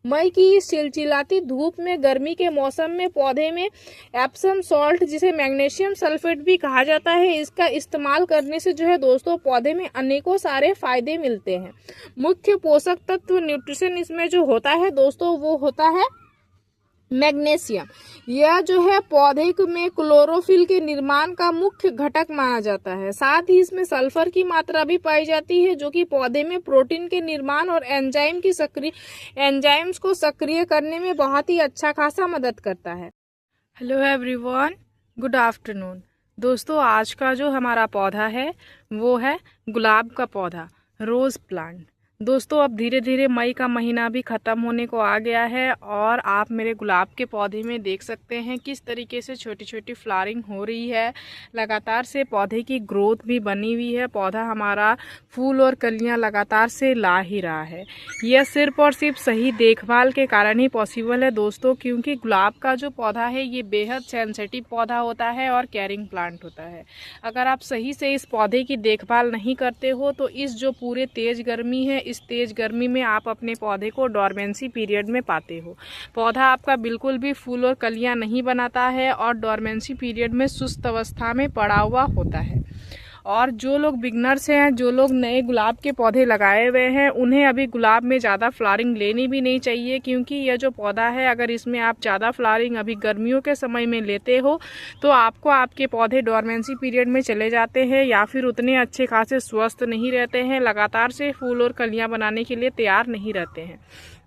मई की इस चिलचिलाती धूप में, गर्मी के मौसम में पौधे में एप्सम सॉल्ट, जिसे मैग्नीशियम सल्फेट भी कहा जाता है, इसका इस्तेमाल करने से जो है दोस्तों पौधे में अनेकों सारे फायदे मिलते हैं। मुख्य पोषक तत्व न्यूट्रिशन इसमें जो होता है दोस्तों वो होता है मैग्नीशियम। यह जो है पौधे में क्लोरोफिल के निर्माण का मुख्य घटक माना जाता है। साथ ही इसमें सल्फर की मात्रा भी पाई जाती है, जो कि पौधे में प्रोटीन के निर्माण और एंजाइम्स को सक्रिय करने में बहुत ही अच्छा खासा मदद करता है। Hello everyone, good afternoon. दोस्तों आज का जो हमारा पौधा है वो है गुलाब का पौधा, रोज प्लांट। दोस्तों अब धीरे धीरे मई का महीना भी ख़त्म होने को आ गया है और आप मेरे गुलाब के पौधे में देख सकते हैं किस तरीके से छोटी छोटी फ्लावरिंग हो रही है। लगातार से पौधे की ग्रोथ भी बनी हुई है। पौधा हमारा फूल और कलियां लगातार से ला ही रहा है। यह सिर्फ और सिर्फ सही देखभाल के कारण ही पॉसिबल है दोस्तों, क्योंकि गुलाब का जो पौधा है ये बेहद सेंसिटिव पौधा होता है और कैरिंग प्लांट होता है। अगर आप सही से इस पौधे की देखभाल नहीं करते हो तो इस जो पूरे तेज़ गर्मी है, इस तेज गर्मी में आप अपने पौधे को डोरमेंसी पीरियड में पाते हो। पौधा आपका बिल्कुल भी फूल और कलियां नहीं बनाता है और डोरमेंसी पीरियड में सुस्त अवस्था में पड़ा हुआ होता है। और जो लोग बिगनर्स हैं, जो लोग नए गुलाब के पौधे लगाए हुए हैं, उन्हें अभी गुलाब में ज़्यादा फ्लावरिंग लेनी भी नहीं चाहिए, क्योंकि यह जो पौधा है अगर इसमें आप ज़्यादा फ्लावरिंग अभी गर्मियों के समय में लेते हो तो आपको आपके पौधे डोरमेंसी पीरियड में चले जाते हैं या फिर उतने अच्छे खासे स्वस्थ नहीं रहते हैं, लगातार से फूल और कलियाँ बनाने के लिए तैयार नहीं रहते हैं।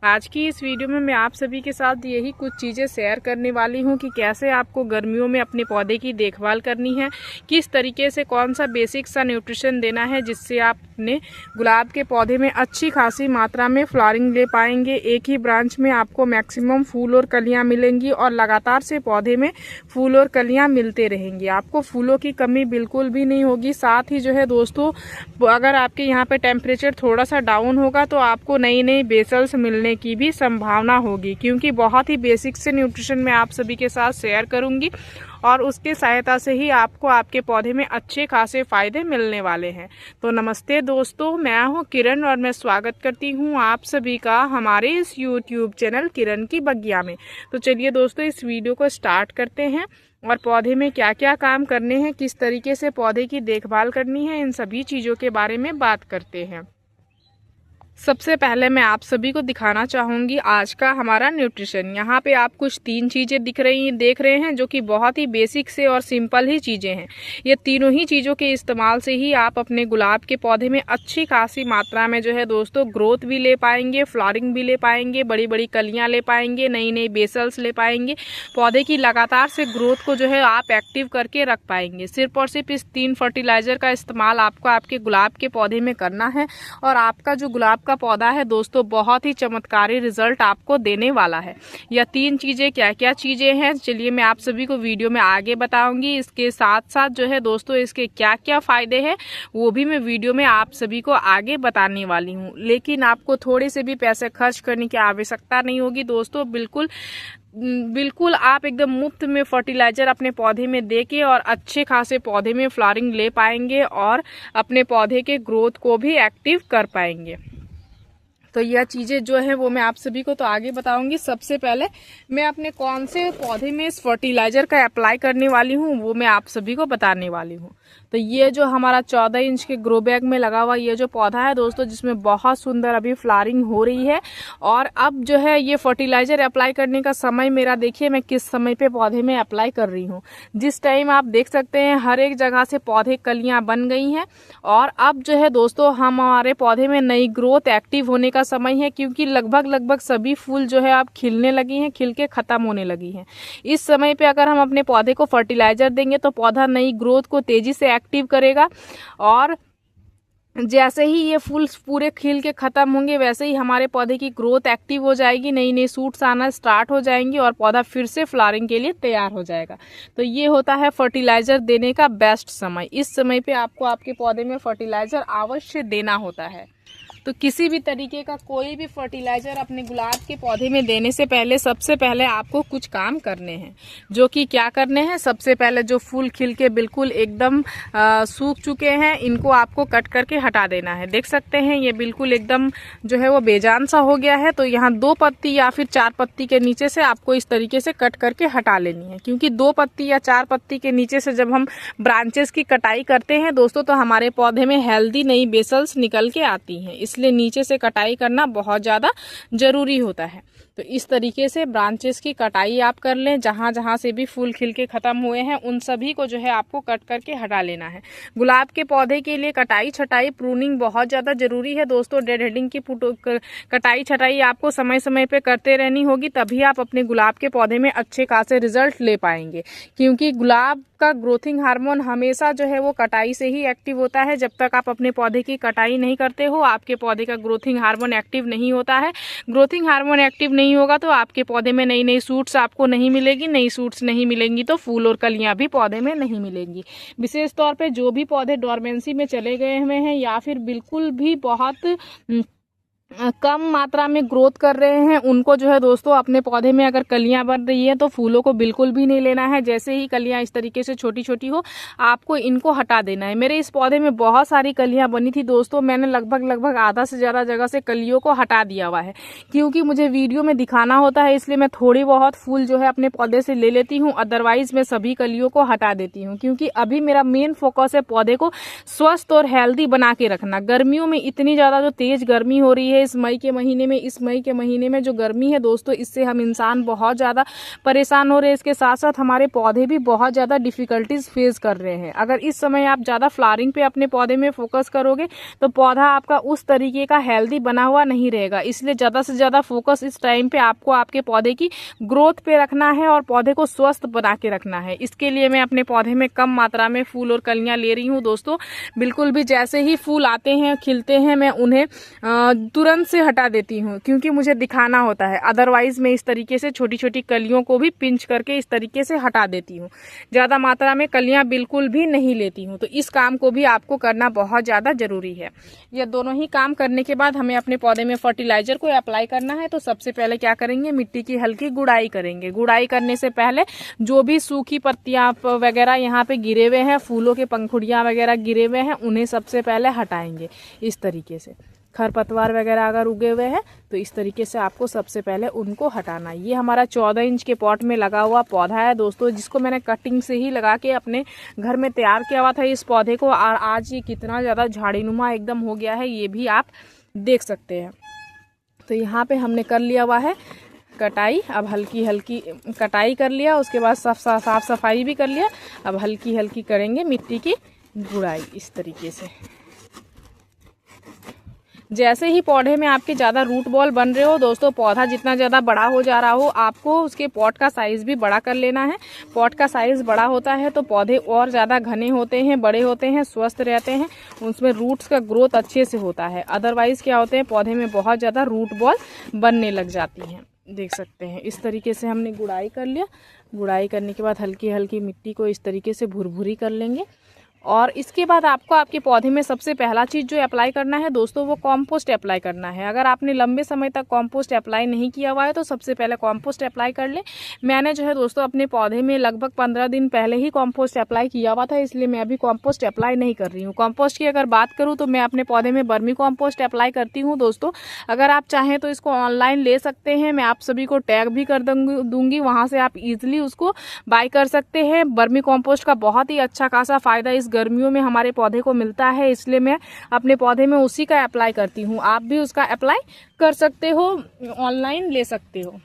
आज की इस वीडियो में मैं आप सभी के साथ यही कुछ चीज़ें शेयर करने वाली हूँ कि कैसे आपको गर्मियों में अपने पौधे की देखभाल करनी है, किस तरीके से कौन सा बेसिक सा न्यूट्रिशन देना है जिससे आप अपने गुलाब के पौधे में अच्छी खासी मात्रा में फ्लावरिंग ले पाएंगे। एक ही ब्रांच में आपको मैक्सिमम फूल और कलियाँ मिलेंगी और लगातार से पौधे में फूल और कलियाँ मिलते रहेंगी। आपको फूलों की कमी बिल्कुल भी नहीं होगी। साथ ही जो है दोस्तों, अगर आपके यहाँ पे टेम्परेचर थोड़ा सा डाउन होगा तो आपको नई नई बेसल्स मिलने की भी संभावना होगी, क्योंकि बहुत ही बेसिक से न्यूट्रिशन मैं आप सभी के साथ शेयर करूंगी और उसके सहायता से ही आपको आपके पौधे में अच्छे खासे फायदे मिलने वाले हैं। तो नमस्ते दोस्तों, मैं हूं किरण और मैं स्वागत करती हूं आप सभी का हमारे इस यूट्यूब चैनल किरण की बगिया में। तो चलिए दोस्तों इस वीडियो को स्टार्ट करते हैं और पौधे में क्या क्या काम करने हैं, किस तरीके से पौधे की देखभाल करनी है, इन सभी चीज़ों के बारे में बात करते हैं। सबसे पहले मैं आप सभी को दिखाना चाहूँगी आज का हमारा न्यूट्रिशन। यहाँ पे आप कुछ 3 चीज़ें देख रहे हैं जो कि बहुत ही बेसिक से और सिंपल ही चीज़ें हैं। ये तीनों ही चीज़ों के इस्तेमाल से ही आप अपने गुलाब के पौधे में अच्छी खासी मात्रा में जो है दोस्तों ग्रोथ भी ले पाएंगे, फ्लावरिंग भी ले पाएंगे, बड़ी बड़ी कलियाँ ले पाएंगे, नई नई बेसल्स ले पाएंगे। पौधे की लगातार से ग्रोथ को जो है आप एक्टिव करके रख पाएंगे। सिर्फ और सिर्फ इस 3 फर्टिलाइज़र का इस्तेमाल आपको आपके गुलाब के पौधे में करना है और आपका जो गुलाब का पौधा है दोस्तों बहुत ही चमत्कारी रिजल्ट आपको देने वाला है। यह 3 चीजें क्या क्या चीजें हैं चलिए मैं आप सभी को वीडियो में आगे बताऊंगी। इसके साथ साथ जो है दोस्तों इसके क्या क्या फायदे हैं वो भी मैं वीडियो में आप सभी को आगे बताने वाली हूँ। लेकिन आपको थोड़े से भी पैसे खर्च करने की आवश्यकता नहीं होगी दोस्तों। बिल्कुल आप एकदम मुफ्त में फर्टिलाइजर अपने पौधे में देके और अच्छे खासे पौधे में फ्लावरिंग ले पाएंगे और अपने पौधे के ग्रोथ को भी एक्टिव कर पाएंगे। तो यह चीज़ें जो है वो मैं आप सभी को तो आगे बताऊंगी। सबसे पहले मैं अपने कौन से पौधे में इस फर्टिलाइजर का अप्लाई करने वाली हूँ वो मैं आप सभी को बताने वाली हूँ। तो ये जो हमारा 14 इंच के ग्रो बैग में लगा हुआ ये जो पौधा है दोस्तों, जिसमें बहुत सुंदर अभी फ्लावरिंग हो रही है। और अब जो है ये फर्टिलाइजर अप्लाई करने का समय मेरा देखिए मैं किस समय पे पौधे में अप्लाई कर रही हूँ। जिस टाइम आप देख सकते हैं हर एक जगह से पौधे कलियाँ बन गई हैं और अब जो है दोस्तों हमारे पौधे में नई ग्रोथ एक्टिव होने का समय है, क्योंकि लगभग सभी फूल जो है अब खिलने लगी हैं, खिल के खत्म होने लगी हैं। इस समय पे अगर हम अपने पौधे को फर्टिलाइजर देंगे तो पौधा नई ग्रोथ को तेजी से एक्टिव करेगा और जैसे ही ये फूल पूरे खिल के खत्म होंगे वैसे ही हमारे पौधे की ग्रोथ एक्टिव हो जाएगी, नई नई सूट्स आना स्टार्ट हो जाएंगी और पौधा फिर से फ्लावरिंग के लिए तैयार हो जाएगा। तो ये होता है फर्टिलाइजर देने का बेस्ट समय। इस समय पे आपको आपके पौधे में फर्टिलाइजर अवश्य देना होता है। तो किसी भी तरीके का कोई भी फर्टिलाइज़र अपने गुलाब के पौधे में देने से पहले सबसे पहले आपको कुछ काम करने हैं, जो कि क्या करने हैं। सबसे पहले जो फूल खिल के बिल्कुल एकदम सूख चुके हैं, इनको आपको कट करके हटा देना है। देख सकते हैं ये बिल्कुल एकदम जो है वो बेजान सा हो गया है। तो यहाँ 2 पत्ती या फिर 4 पत्ती के नीचे से आपको इस तरीके से कट करके हटा लेनी है, क्योंकि 2 पत्ती या 4 पत्ती के नीचे से जब हम ब्रांचेस की कटाई करते हैं दोस्तों, तो हमारे पौधे में हेल्दी नई बेसल्स निकल के आती हैं। इसलिए नीचे से कटाई करना बहुत ज़्यादा ज़रूरी होता है। तो इस तरीके से ब्रांचेस की कटाई आप कर लें। जहाँ जहाँ से भी फूल खिल के ख़त्म हुए हैं उन सभी को जो है आपको कट करके हटा लेना है। गुलाब के पौधे के लिए कटाई छटाई प्रूनिंग बहुत ज़्यादा ज़रूरी है दोस्तों। डेड हेडिंग की कटाई छटाई आपको समय समय पे करते रहनी होगी, तभी आप अपने गुलाब के पौधे में अच्छे खासे रिजल्ट ले पाएंगे। क्योंकि गुलाब का ग्रोथिंग हार्मोन हमेशा जो है वो कटाई से ही एक्टिव होता है। जब तक आप अपने पौधे की कटाई नहीं करते हो, आपके पौधे का ग्रोथिंग हार्मोन एक्टिव नहीं होता है। ग्रोथिंग हार्मोन एक्टिव नहीं होगा तो आपके पौधे में नई नई सूट्स आपको नहीं मिलेगी। नई सूट्स नहीं मिलेंगी तो फूल और कलियां भी पौधे में नहीं मिलेंगी। विशेष तौर पे जो भी पौधे डोरमेंसी में चले गए हुए हैं या फिर बिल्कुल भी बहुत कम मात्रा में ग्रोथ कर रहे हैं, उनको जो है दोस्तों अपने पौधे में अगर कलियां बन रही है तो फूलों को बिल्कुल भी नहीं लेना है। जैसे ही कलियां इस तरीके से छोटी छोटी हो, आपको इनको हटा देना है। मेरे इस पौधे में बहुत सारी कलियां बनी थी दोस्तों, मैंने लगभग आधा से ज़्यादा जगह से कलियों को हटा दिया हुआ है। क्योंकि मुझे वीडियो में दिखाना होता है, इसलिए मैं थोड़ी बहुत फूल जो है अपने पौधे से ले लेती हूँ, अदरवाइज मैं सभी कलियों को हटा देती हूँ। क्योंकि अभी मेरा मेन फोकस है पौधे को स्वस्थ और हेल्दी बना के रखना। गर्मियों में इतनी ज़्यादा जो तेज गर्मी हो रही है इस मई के महीने में जो गर्मी है दोस्तों, इससे हम इंसान बहुत ज़्यादा परेशान हो रहे हैं। इसके साथ साथ हमारे पौधे भी बहुत ज़्यादा डिफिकल्टीज फेस कर रहे हैं। अगर इस समय आप ज़्यादा फ्लावरिंग पे अपने पौधे में फोकस करोगे तो पौधा आपका उस तरीके का हेल्दी बना हुआ नहीं रहेगा। इसलिए ज़्यादा से ज़्यादा फोकस इस टाइम पे आपको आपके पौधे की ग्रोथ पे रखना है और पौधे को स्वस्थ बना के रखना है। इसके लिए मैं अपने पौधे में कम मात्रा में फूल और कलियाँ ले रही हूँ दोस्तों। बिल्कुल भी जैसे ही फूल आते हैं खिलते हैं, मैं उन्हें तुरंत से हटा देती हूँ, क्योंकि मुझे दिखाना होता है। अदरवाइज मैं इस तरीके से छोटी छोटी कलियों को भी पिंच करके इस तरीके से हटा देती हूँ। ज़्यादा मात्रा में कलियाँ बिल्कुल भी नहीं लेती हूँ। तो इस काम को भी आपको करना बहुत ज़्यादा ज़रूरी है। ये दोनों ही काम करने के बाद हमें अपने पौधे में फर्टिलाइजर को अप्लाई करना है। तो सबसे पहले क्या करेंगे, मिट्टी की हल्की गुड़ाई करेंगे। गुड़ाई करने से पहले जो भी सूखी पत्तियाँ वगैरह यहाँ पे गिरे हुए हैं, फूलों के पंखुड़ियाँ वगैरह गिरे हुए हैं, उन्हें सबसे पहले हटाएंगे। इस तरीके से खरपतवार वगैरह अगर उगे हुए हैं तो इस तरीके से आपको सबसे पहले उनको हटाना है। ये हमारा 14 इंच के पॉट में लगा हुआ पौधा है दोस्तों, जिसको मैंने कटिंग से ही लगा के अपने घर में तैयार किया हुआ था इस पौधे को। और आज ये कितना ज़्यादा झाड़ीनुमा एकदम हो गया है, ये भी आप देख सकते हैं। तो यहाँ पे हमने कर लिया हुआ है कटाई। अब हल्की हल्की कटाई कर लिया, उसके बाद साफ सफाई भी कर लिया। अब हल्की हल्की करेंगे मिट्टी की गुड़ाई इस तरीके से। जैसे ही पौधे में आपके ज़्यादा रूट बॉल बन रहे हो दोस्तों, पौधा जितना ज़्यादा बड़ा हो जा रहा हो, आपको उसके पॉट का साइज़ भी बड़ा कर लेना है। पॉट का साइज़ बड़ा होता है तो पौधे और ज़्यादा घने होते हैं, बड़े होते हैं, स्वस्थ रहते हैं, उसमें रूट्स का ग्रोथ अच्छे से होता है। अदरवाइज़ क्या होते हैं, पौधे में बहुत ज़्यादा रूट बॉल बनने लग जाती हैं। देख सकते हैं इस तरीके से हमने गुड़ाई कर लिया। गुड़ाई करने के बाद हल्की हल्की मिट्टी को इस तरीके से भुरभुरी कर लेंगे। और इसके बाद आपको आपके पौधे में सबसे पहला चीज़ जो अप्लाई करना है दोस्तों, वो कॉम्पोस्ट अप्लाई करना है। अगर आपने लंबे समय तक कॉम्पोस्ट अप्लाई नहीं किया हुआ है तो सबसे पहले कॉम्पोस्ट अप्लाई कर लें। मैंने जो है दोस्तों अपने पौधे में लगभग 15 दिन पहले ही कॉम्पोस्ट अप्लाई किया हुआ था, इसलिए मैं अभी कॉम्पोस्ट अप्लाई नहीं कर रही हूँ। कॉम्पोस्ट की अगर बात करूँ तो मैं अपने पौधे में वर्मी कॉम्पोस्ट अप्लाई करती हूँ दोस्तों। अगर आप चाहें तो इसको ऑनलाइन ले सकते हैं, मैं आप सभी को टैग भी कर दूँगी, वहाँ से आप ईजिली उसको बाय कर सकते हैं। वर्मी कॉम्पोस्ट का बहुत ही अच्छा खासा फ़ायदा इस गर्मियों में हमारे पौधे को मिलता है, इसलिए मैं अपने पौधे में उसी का अप्लाई करती हूँ। आप भी उसका अप्लाई कर सकते हो, ऑनलाइन ले सकते हो।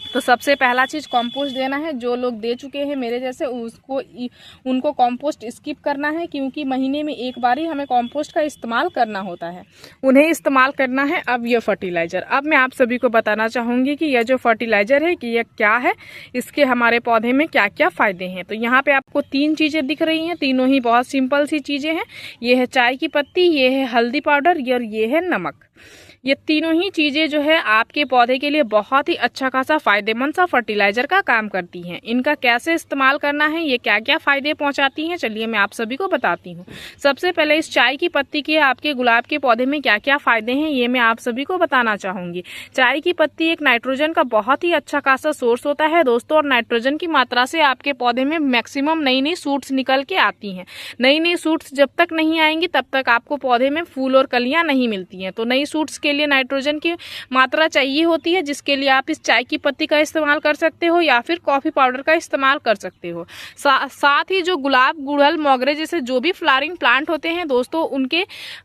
तो सबसे पहला चीज़ कंपोस्ट देना है। जो लोग दे चुके हैं मेरे जैसे उनको कंपोस्ट स्किप करना है, क्योंकि महीने में एक बार ही हमें कंपोस्ट का इस्तेमाल करना होता है, उन्हें इस्तेमाल करना है। अब ये फर्टिलाइज़र, अब मैं आप सभी को बताना चाहूँगी कि यह जो फर्टिलाइज़र है कि यह क्या है, इसके हमारे पौधे में क्या क्या फ़ायदे हैं। तो यहाँ पर आपको 3 चीज़ें दिख रही हैं, तीनों ही बहुत सिंपल सी चीज़ें हैं। ये है चाय की पत्ती, ये है हल्दी पाउडर और ये है नमक। ये तीनों ही चीज़ें जो है आपके पौधे के लिए बहुत ही अच्छा खासा फ़ायदेमंद सा फर्टिलाइज़र का काम करती हैं। इनका कैसे इस्तेमाल करना है, ये क्या क्या फ़ायदे पहुंचाती हैं, चलिए मैं आप सभी को बताती हूँ। सबसे पहले इस चाय की पत्ती के आपके गुलाब के पौधे में क्या क्या फ़ायदे हैं ये मैं आप सभी को बताना चाहूँगी। चाय की पत्ती एक नाइट्रोजन का बहुत ही अच्छा खासा सोर्स होता है दोस्तों, और नाइट्रोजन की मात्रा से आपके पौधे में मैक्सिमम नई नई सूट्स निकल के आती हैं। नई नई सूट्स जब तक नहीं आएंगी तब तक आपको पौधे में फूल और कलियाँ नहीं मिलती हैं। तो नई सूट्स के लिए नाइट्रोजन की मात्रा चाहिए होती है, जिसके लिए आप इस चाय की पत्ती का इस्तेमाल कर सकते हो या फिर कॉफ़ी पाउडर का इस्तेमाल कर सकते हो। साथ ही जो गुलाब, गुड़हल, मोगरे जैसे जो भी फ्लावरिंग प्लांट होते हैं दोस्तों,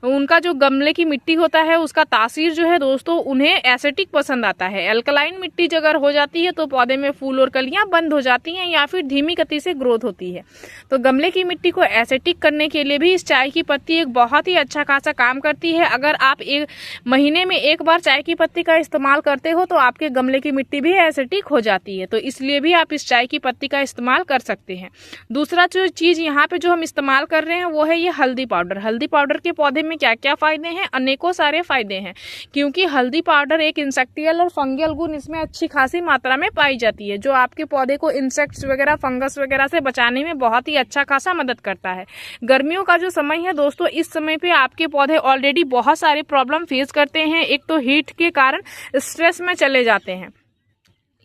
उनका जो गमले की मिट्टी होता है उसका तासीर जो है दोस्तों उन्हें एसिडिक पसंद आता है। अल्कलाइन मिट्टी अगर हो जाती है तो पौधे में फूल और कलियां बंद हो जाती हैं या फिर धीमी गति से ग्रोथ होती है। तो गमले की मिट्टी को एसिडिक करने के लिए भी इस चाय की पत्ती एक बहुत ही अच्छा खासा काम करती है। अगर आप एक महीने में एक बार चाय की पत्ती का इस्तेमाल करते हो तो आपके गमले की मिट्टी भी एसिडिक हो जाती है, तो इसलिए भी आप इस चाय की पत्ती का इस्तेमाल कर सकते हैं। दूसरा जो चीज़ यहाँ पे जो हम इस्तेमाल कर रहे हैं वो है ये हल्दी पाउडर। हल्दी पाउडर के पौधे में क्या क्या फ़ायदे हैं, अनेकों सारे फ़ायदे हैं, क्योंकि हल्दी पाउडर एक इंसेक्टियल और फंगल गुण इसमें अच्छी खासी मात्रा में पाई जाती है, जो आपके पौधे को इंसेक्ट्स वगैरह, फंगस वगैरह से बचाने में बहुत ही अच्छा खासा मदद करता है। गर्मियों का जो समय है दोस्तों, इस समय पे आपके पौधे ऑलरेडी बहुत सारे प्रॉब्लम फेस करते हैं। एक तो हीट के कारण स्ट्रेस में चले जाते हैं।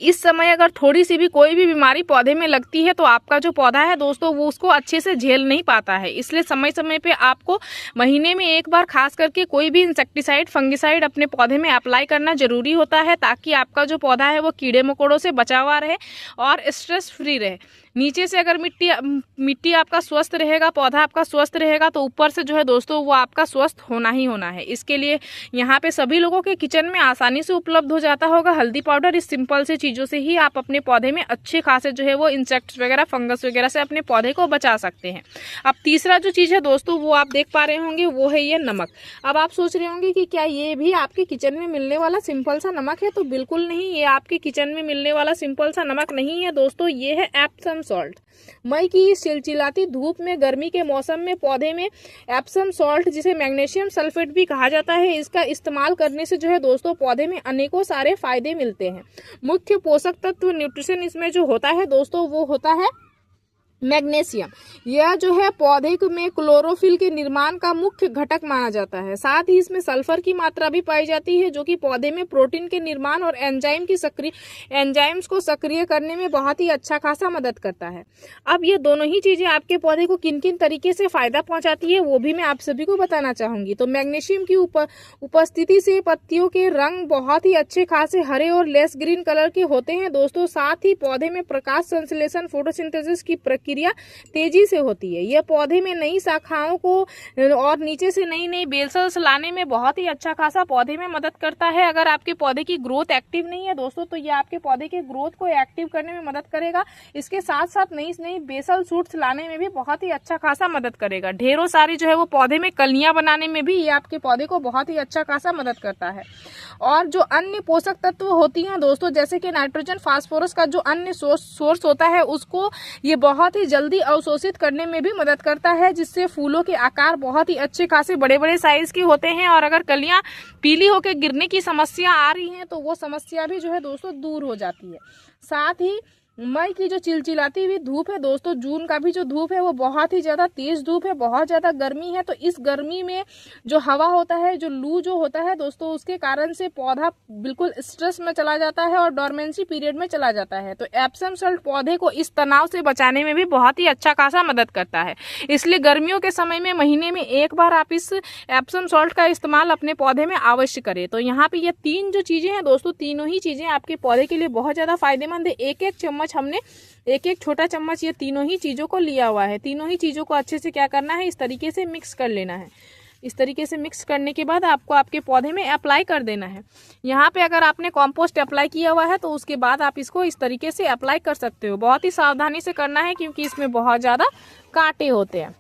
इस समय अगर थोड़ी सी भी कोई भी बीमारी पौधे में लगती है तो आपका जो पौधा है दोस्तों वो उसको अच्छे से झेल नहीं पाता है। इसलिए समय समय पे आपको महीने में एक बार खास करके कोई भी इंसेक्टिसाइड, फंगिसाइड अपने पौधे में अप्लाई करना जरूरी होता है, ताकि आपका जो पौधा है वो कीड़े मकोड़ों से बचा हुआ रहे और स्ट्रेस फ्री रहे। नीचे से अगर मिट्टी आपका स्वस्थ रहेगा, पौधा आपका स्वस्थ रहेगा, तो ऊपर से जो है दोस्तों वो आपका स्वस्थ होना ही होना है। इसके लिए यहाँ पे सभी लोगों के किचन में आसानी से उपलब्ध हो जाता होगा हल्दी पाउडर। इस सिंपल से चीज़ों से ही आप अपने पौधे में अच्छे खासे जो है वो इंसेक्ट्स वगैरह, फंगस वगैरह से अपने पौधे को बचा सकते हैं। अब तीसरा जो चीज़ है दोस्तों वो आप देख पा रहे होंगे वो है ये नमक। अब आप सोच रहे होंगे कि क्या ये भी आपके किचन में मिलने वाला सिंपल सा नमक है, तो बिल्कुल नहीं, ये आपके किचन में मिलने वाला सिंपल सा नमक नहीं है दोस्तों, ये है एप्सम सॉल्ट। मई की इस चिलचिलाती धूप में, गर्मी के मौसम में पौधे में एप्सम सॉल्ट, जिसे मैग्नीशियम सल्फेट भी कहा जाता है, इसका इस्तेमाल करने से जो है दोस्तों पौधे में अनेकों सारे फायदे मिलते हैं। मुख्य पोषक तत्व, न्यूट्रिशन इसमें जो होता है दोस्तों वो होता है मैग्नीशियम। यह जो है पौधे में क्लोरोफिल के निर्माण का मुख्य घटक माना जाता है। साथ ही इसमें सल्फर की मात्रा भी पाई जाती है, जो कि पौधे में प्रोटीन के निर्माण और एंजाइम्स को सक्रिय करने में बहुत ही अच्छा खासा मदद करता है। अब ये दोनों ही चीजें आपके पौधे को किन किन तरीके से फायदा पहुंचाती है वो भी मैं आप सभी को बताना चाहूंगी। तो मैग्नीशियम की उपस्थिति से पत्तियों के रंग बहुत ही अच्छे खासे हरे और लेस ग्रीन कलर के होते हैं दोस्तों। साथ ही पौधे में प्रकाश संश्लेषण, फोटोसिंथेसिस की प्रक्रिया तेजी से होती है। यह पौधे में नई शाखाओं को और नीचे से नई नई बेल्स लाने में बहुत ही अच्छा खासा पौधे में मदद करता है। अगर आपके पौधे की ग्रोथ एक्टिव नहीं है दोस्तों, तो यह आपके पौधे के ग्रोथ को एक्टिव करने में मदद करेगा। इसके साथ साथ नई नई बेसल शूट्स लाने में भी बहुत ही अच्छा खासा मदद करेगा। ढेरों सारी जो है वो पौधे में कलियां बनाने में भी ये आपके पौधे को बहुत ही अच्छा खासा मदद करता है। और जो अन्य पोषक तत्व होती हैं दोस्तों, जैसे कि नाइट्रोजन, फास्फोरस का जो अन्य सोर्स होता है, उसको ये बहुत ही जल्दी अवशोषित करने में भी मदद करता है, जिससे फूलों के आकार बहुत ही अच्छे खासे बड़े बड़े साइज के होते हैं। और अगर कलियां पीली होकर गिरने की समस्या आ रही है तो वो समस्या भी जो है दोस्तों दूर हो जाती है। साथ ही मई की जो चिलचिलाती हुई धूप है दोस्तों, जून का भी जो धूप है वो बहुत ही ज़्यादा तेज़ धूप है, बहुत ज़्यादा गर्मी है। तो इस गर्मी में जो हवा होता है, जो लू जो होता है दोस्तों, उसके कारण से पौधा बिल्कुल स्ट्रेस में चला जाता है और डोरमेंसी पीरियड में चला जाता है। तो एप्सम सॉल्ट पौधे को इस तनाव से बचाने में भी बहुत ही अच्छा खासा मदद करता है। इसलिए गर्मियों के समय में महीने में एक बार आप इस एप्सम सॉल्ट का इस्तेमाल अपने पौधे में अवश्य करें। तो यहाँ पर ये तीन जो चीज़ें हैं दोस्तों, तीनों ही चीज़ें आपके पौधे के लिए बहुत ज़्यादा फायदेमंद है। एक एक चम्मच हमने एक छोटा चम्मच ये तीनों ही चीज़ों को लिया हुआ है। तीनों ही चीज़ों को अच्छे से क्या करना है, इस तरीके से मिक्स कर लेना है। इस तरीके से मिक्स करने के बाद आपको आपके पौधे में अप्लाई कर देना है। यहाँ पे अगर आपने कॉम्पोस्ट अप्लाई किया हुआ है तो उसके बाद आप इसको इस तरीके से अप्लाई कर सकते हो। बहुत ही सावधानी से करना है क्योंकि इसमें बहुत ज़्यादा कांटे होते हैं।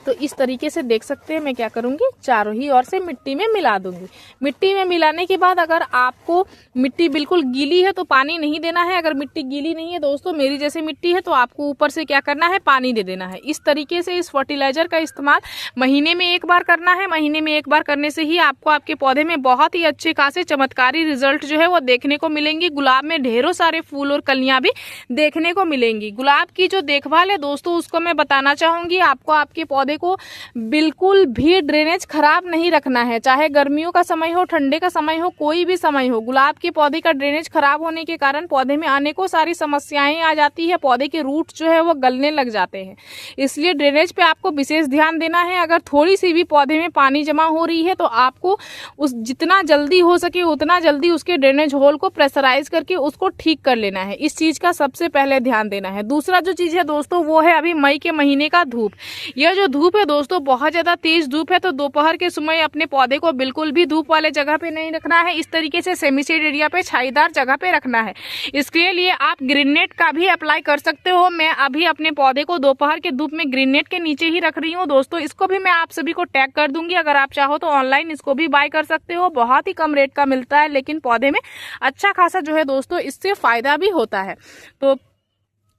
तो इस तरीके से देख सकते हैं मैं क्या करूँगी, चारों ही ओर से मिट्टी में मिला दूंगी। मिट्टी में मिलाने के बाद अगर आपको मिट्टी बिल्कुल गीली है तो पानी नहीं देना है। अगर मिट्टी गीली नहीं है दोस्तों, मेरी जैसे मिट्टी है, तो आपको ऊपर से क्या करना है, पानी दे देना है। इस तरीके से इस फर्टिलाइजर का इस्तेमाल महीने में एक बार करना है। महीने में एक बार करने से ही आपको आपके पौधे में बहुत ही अच्छे खासे चमत्कारी रिजल्ट जो है वो देखने को मिलेंगी। गुलाब में ढेरों सारे फूल और कलियां भी देखने को मिलेंगी। गुलाब की जो देखभाल है दोस्तों, उसको मैं बताना चाहूंगी आपको। आपके पौधे को बिल्कुल भी ड्रेनेज खराब नहीं रखना है, चाहे गर्मियों का समय हो, ठंडे का समय हो, कोई भी समय हो। गुलाब के पौधे का ड्रेनेज खराब होने के कारण पौधे में अनेकों सारी समस्याएं आ जाती है। पौधे के रूट जो है वो गलने लग जाते हैं। इसलिए ड्रेनेज पे आपको विशेष ध्यान देना है। अगर थोड़ी सी भी पौधे में पानी जमा हो रही है तो आपको उस जितना जल्दी हो सके उतना जल्दी उसके ड्रेनेज होल को प्रेशराइज करके उसको ठीक कर लेना है। इस चीज का सबसे पहले ध्यान देना है। दूसरा जो चीज है दोस्तों, वो है अभी मई के महीने का धूप। यह जो धूप है दोस्तों, बहुत ज्यादा तेज धूप है, तो दोपहर के समय अपने पौधे को बिल्कुल भी धूप वाले जगह पे नहीं रखना है। इस तरीके से सेमी शेड एरिया पे, छाईदार जगह पे रखना है। इसके लिए आप ग्रीन नेट का भी अप्लाई कर सकते हो। मैं अभी अपने पौधे को दोपहर के धूप में ग्रीन नेट के नीचे ही रख रही हूँ दोस्तों। इसको भी मैं आप सभी को टैग कर दूंगी, अगर आप चाहो तो ऑनलाइन इसको भी बाय कर सकते हो। बहुत ही कम रेट का मिलता है, लेकिन पौधे में अच्छा खासा जो है दोस्तों इससे फायदा भी होता है। तो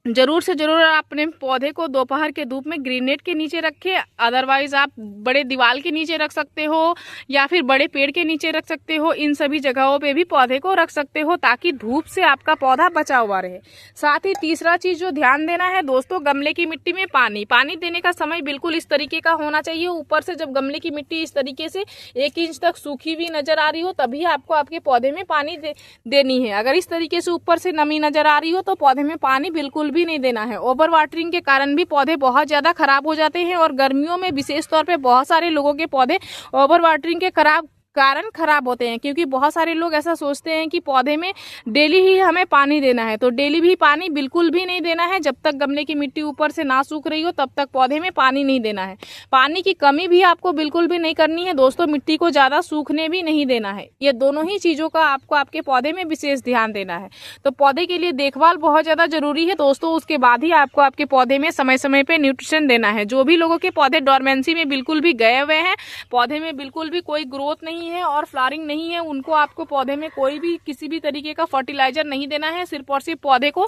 जरूर से जरूर आप अपने पौधे को दोपहर के धूप में ग्रीन नेट के नीचे रखें। अदरवाइज आप बड़े दीवार के नीचे रख सकते हो या फिर बड़े पेड़ के नीचे रख सकते हो। इन सभी जगहों पे भी पौधे को रख सकते हो ताकि धूप से आपका पौधा बचा हुआ रहे। साथ ही तीसरा चीज जो ध्यान देना है दोस्तों, गमले की मिट्टी में पानी देने का समय बिल्कुल इस तरीके का होना चाहिए। ऊपर से जब गमले की मिट्टी इस तरीके से 1 इंच तक सूखी हुई नजर आ रही हो, तभी आपको आपके पौधे में पानी देनी है। अगर इस तरीके से ऊपर से नमी नजर आ रही हो तो पौधे में पानी बिल्कुल भी नहीं देना है। ओवर वाटरिंग के कारण भी पौधे बहुत ज्यादा खराब हो जाते हैं, और गर्मियों में विशेष तौर पे बहुत सारे लोगों के पौधे ओवर वाटरिंग के कारण खराब होते हैं। क्योंकि बहुत सारे लोग ऐसा सोचते हैं कि पौधे में डेली ही हमें पानी देना है, तो डेली भी पानी बिल्कुल भी नहीं देना है। जब तक गमले की मिट्टी ऊपर से ना सूख रही हो तब तक पौधे में पानी नहीं देना है। पानी की कमी भी आपको बिल्कुल भी नहीं करनी है दोस्तों। मिट्टी को ज्यादा सूखने भी नहीं देना है। ये दोनों ही चीजों का आपको आपके पौधे में विशेष ध्यान देना है। तो पौधे के लिए देखभाल बहुत ज्यादा जरूरी है दोस्तों। उसके बाद ही आपको आपके पौधे में समय समय पे न्यूट्रिशन देना है। जो भी लोगों के पौधे डोरमेंसी में बिल्कुल भी गए हुए हैं, पौधे में बिल्कुल भी कोई ग्रोथ नहीं है और फ्लावरिंग नहीं है, उनको आपको पौधे में कोई भी किसी भी तरीके का फर्टिलाइजर नहीं देना है। सिर्फ और सिर्फ पौधे को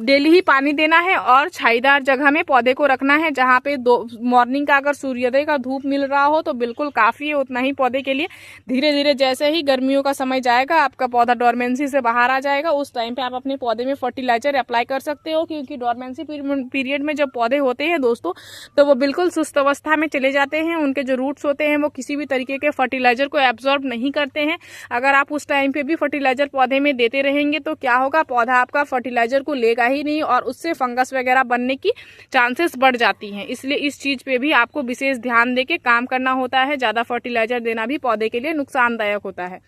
डेली ही पानी देना है और छाईदार जगह में पौधे को रखना है, जहाँ पे मॉर्निंग का अगर सूर्योदय का धूप मिल रहा हो तो बिल्कुल काफी है। उतना ही पौधे के लिए धीरे धीरे जैसे ही गर्मियों का समय जाएगा, आपका पौधा डोरमेंसी से बाहर आ जाएगा, उस टाइम पे आप अपने पौधे में फर्टिलाइजर अप्लाई कर सकते हो। क्योंकि डोरमेंसी पीरियड में जब पौधे होते हैं दोस्तों, तो वो बिल्कुल सुस्त अवस्था में चले जाते हैं। उनके जो रूट्स होते हैं वो किसी भी तरीके के फर्टिलाइजर को एब्जॉर्ब नहीं करते हैं। अगर आप उस टाइम पे भी फर्टिलाइजर पौधे में देते रहेंगे तो क्या होगा, पौधा आपका फर्टिलाइजर को लेगा ही नहीं और उससे फंगस वगैरह बनने की चांसेस बढ़ जाती हैं। इसलिए इस चीज पे भी आपको विशेष ध्यान देके काम करना होता है। ज्यादा फर्टिलाइजर देना भी पौधे के लिए नुकसानदायक होता है।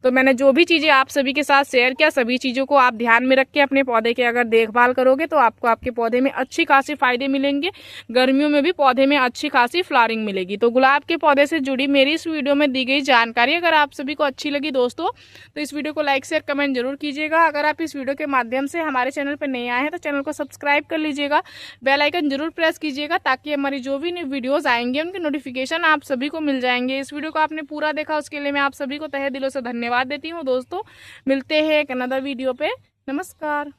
तो मैंने जो भी चीजें आप सभी के साथ शेयर किया, सभी चीजों को आप ध्यान में रख के अपने पौधे के अगर देखभाल करोगे तो आपको आपके पौधे में अच्छी खासी फायदे मिलेंगे। गर्मियों में भी पौधे में अच्छी खासी फ्लावरिंग मिलेगी। तो गुलाब के पौधे से जुड़ी मेरी इस वीडियो में दी गई जानकारी अगर आप सभी को अच्छी लगी दोस्तों, तो इस वीडियो को लाइक शेयर कमेंट जरूर कीजिएगा। अगर आप इस वीडियो के माध्यम से हमारे चैनल पर नए आए हैं तो चैनल को सब्सक्राइब कर लीजिएगा, बेल आइकन जरूर प्रेस कीजिएगा, ताकि हमारी जो भी न्यू वीडियोस आएंगे उनके नोटिफिकेशन आप सभी को मिल जाएंगे। इस वीडियो को आपने पूरा देखा, उसके लिए मैं आप सभी को तहे दिलों से धन्यवाद देती हूँ दोस्तों। मिलते हैं एक अनदर वीडियो पे। नमस्कार।